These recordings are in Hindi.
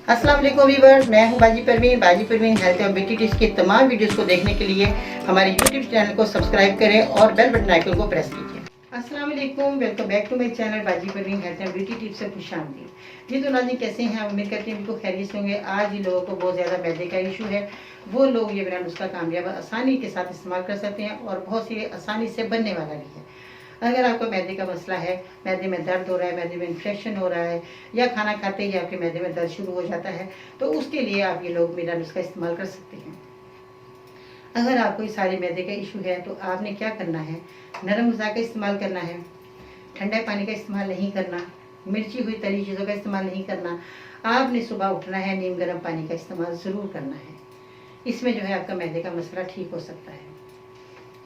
अस्सलाम वालेकुम व्यूअर्स, मैं हूं बाजी परवीन हेल्थ और ब्यूटी टिप्स की तमाम वीडियोस को देखने के लिए हमारे यूट्यूब चैनल को सब्सक्राइब करें और बेल बटन आइकन को प्रेस कीजिए। अस्सलाम वालेकुम, welcome back to my channel Baji Parveen health और ब्यूटी टिप्स से खुशामदीद। जी तो नाज़रीन, कैसे हैं? उम्मीद करती हूँ बिल्कुल खैरियत से होंगे। आज ही लोगों को बहुत ज़्यादा मैदे का इशू है, वो लोग ये मेरा नुस्खा कामयाब आसानी के साथ इस्तेमाल कर सकते हैं और बहुत सी आसानी से बनने वाला भी है। अगर आपको मैदे का मसला है, मैदे में दर्द हो रहा है, मैदे में इन्फेक्शन हो रहा है, या खाना खाते ही आपके मैदे में दर्द शुरू हो जाता है, तो उसके लिए आप ये लोग मेरा नुस्खा इस्तेमाल कर सकते हैं। अगर आपको इस सारे मैदे का इशू है तो आपने क्या करना है, नरम ग़िज़ा का इस्तेमाल करना है, ठंडे पानी का इस्तेमाल नहीं करना, मिर्ची हुई तली चीज़ों का इस्तेमाल नहीं करना। आपने सुबह उठना है, नीम गर्म पानी का इस्तेमाल ज़रूर करना है। इसमें जो है आपका मैदे का मसला ठीक हो सकता है।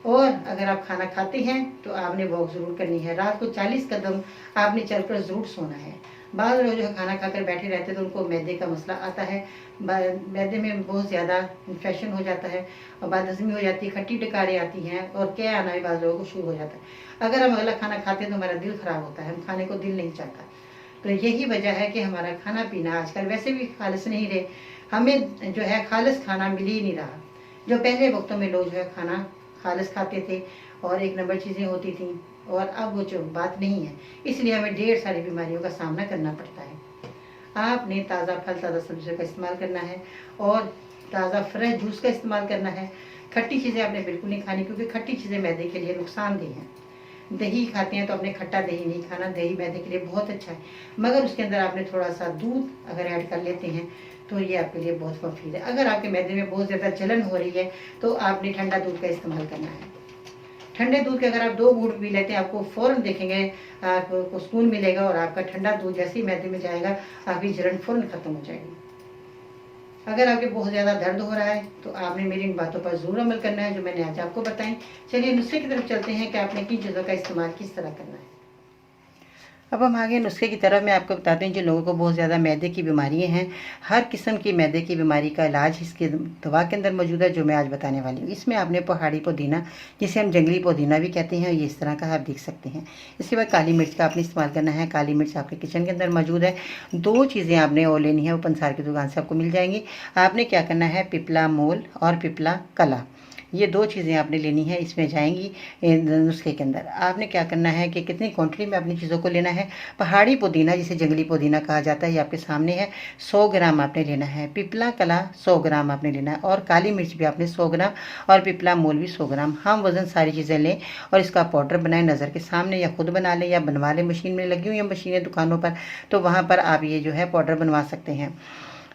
और अगर आप खाना खाते हैं तो आपने वॉक ज़रूर करनी है। रात को 40 कदम आपने चलकर ज़रूर सोना है। बाद लोग जो है खाना खाकर बैठे रहते हैं तो उनको मैदे का मसला आता है। मैदे में बहुत ज़्यादा इन्फेक्शन हो जाता है और बदहज़मी हो जाती है, खट्टी डकारें आती हैं और क्या आना भी बाद लोगों को शुरू हो जाता है। अगर हम अगला खाना खाते हैं तो हमारा दिल ख़राब होता है, हम खाने को दिल नहीं चाहता। तो यही वजह है कि हमारा खाना पीना आजकल वैसे भी खालिस नहीं रहे, हमें जो है खालिस खाना मिल ही नहीं रहा। जो पहले वक्तों में लोग जो है खाना खालिस खाते थे और एक नंबर चीज़ें होती थी, और अब वो जो बात नहीं है, इसलिए हमें ढेर सारी बीमारियों का सामना करना पड़ता है। आपने ताज़ा फल, ताज़ा सब्जियों का इस्तेमाल करना है और ताज़ा फ्रेश जूस का इस्तेमाल करना है। खट्टी चीज़ें आपने बिल्कुल नहीं खानी, क्योंकि खट्टी चीज़ें मैदे के लिए नुकसानदेह हैं। दही खाते हैं तो आपने खट्टा दही नहीं खाना, दही मैदे के लिए बहुत अच्छा है, मगर उसके अंदर आपने थोड़ा सा दूध अगर ऐड कर लेते हैं तो ये आपके लिए बहुत मुफीद है। अगर आपके मैदे में बहुत ज़्यादा जलन हो रही है तो आपने ठंडा दूध का इस्तेमाल करना है। ठंडे दूध के अगर आप 2 घूंट पी लेते हैं, आपको फ़ौरन देखेंगे आपको सुकून मिलेगा और आपका ठंडा दूध जैसे ही मैदे में जाएगा आपकी जलन फ़ौरन ख़त्म हो जाएगी। अगर आपके बहुत ज़्यादा दर्द हो रहा है तो आपने मेरी इन बातों पर ज़रूर अमल करना है जो मैंने आज आपको बताई। चलिए नुस्खे की तरफ चलते हैं कि आपने किन चीज़ों का इस्तेमाल किस तरह करना है। अब हम आगे नुस्खे की तरफ मैं आपको बताते हैं। जिन लोगों को बहुत ज़्यादा मैदे की बीमारियां हैं, हर किस्म की मैदे की बीमारी का इलाज इसके दवा के अंदर मौजूद है, जो मैं आज बताने वाली हूँ। इसमें आपने पहाड़ी पुदीना, जिसे हम जंगली पुदीना भी कहते हैं, ये इस तरह का आप देख सकते हैं। इसके बाद काली मिर्च का आपने इस्तेमाल करना है। काली मिर्च आपके किचन के अंदर मौजूद है। 2 चीज़ें आपने और लेनी है, वो पंसार की दुकान से आपको मिल जाएंगी। आपने क्या करना है, पिपला मोल और पिपला कला, ये 2 चीज़ें आपने लेनी है, इसमें जाएंगी नुस्खे के अंदर। आपने क्या करना है कि कितनी क्वांटिटी में अपनी चीज़ों को लेना है। पहाड़ी पुदीना, जिसे जंगली पुदीना कहा जाता है, ये आपके सामने है, 100 ग्राम आपने लेना है। पिपला कला 100 ग्राम आपने लेना है और काली मिर्च भी आपने 100 ग्राम और पिपला मोल भी 100 ग्राम। हम वज़न सारी चीज़ें लें और इसका पाउडर बनाएं नज़र के सामने, या खुद बना लें या बनवा लें। मशीन में लगी हुई है मशीनें दुकानों पर, तो वहाँ पर आप ये जो है पाउडर बनवा सकते हैं।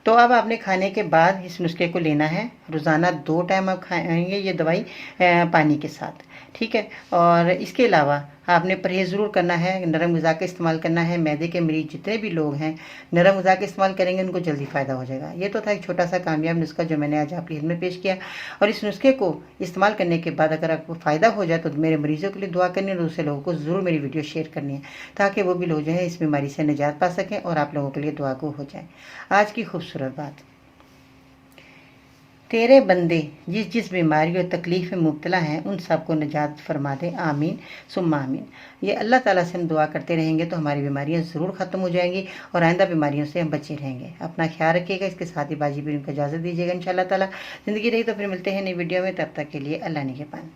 तो अब आपने खाने के बाद इस नुस्खे को लेना है। रोज़ाना 2 टाइम आप खाएंगे ये दवाई पानी के साथ, ठीक है। और इसके अलावा आपने परहेज़ ज़रूर करना है, नरम ग़िज़ा का इस्तेमाल करना है। मैदे के मरीज़ जितने भी लोग हैं, नरम ग़िज़ा का इस्तेमाल करेंगे उनको जल्दी फ़ायदा हो जाएगा। ये तो था एक छोटा सा कामयाब नुस्खा जो मैंने आज आपकी खिदमत में पेश किया। और इस नुस्खे को इस्तेमाल करने के बाद अगर आपको फ़ायदा हो जाए तो मेरे मरीज़ों के लिए दुआ करनी है और दूसरे लोगों को ज़रूर मेरी वीडियो शेयर करनी है, ताकि वो भी लोग जो है इस बीमारी से निजात पा सकें और आप लोगों के लिए दुआ को हो जाए। आज की खूबसूरत बात, तेरे बंदे जिस जिस बीमारी और तकलीफ़ में मुब्तला हैं उन सबको निजात फरमा दे, आमीन सुम्मा आमीन। ये अल्लाह ताला से हम दुआ करते रहेंगे तो हमारी बीमारियां ज़रूर ख़त्म हो जाएंगी और आइंदा बीमारियों से हम बचे रहेंगे। अपना ख्याल रखिएगा। इसके साथ ही बाजी भी उनको इजाज़त दीजिएगा। इंशाअल्लाह ताला ज़िंदगी रही तो फिर मिलते हैं नई वीडियो में। तब तक के लिए अल्लाह निगहबान।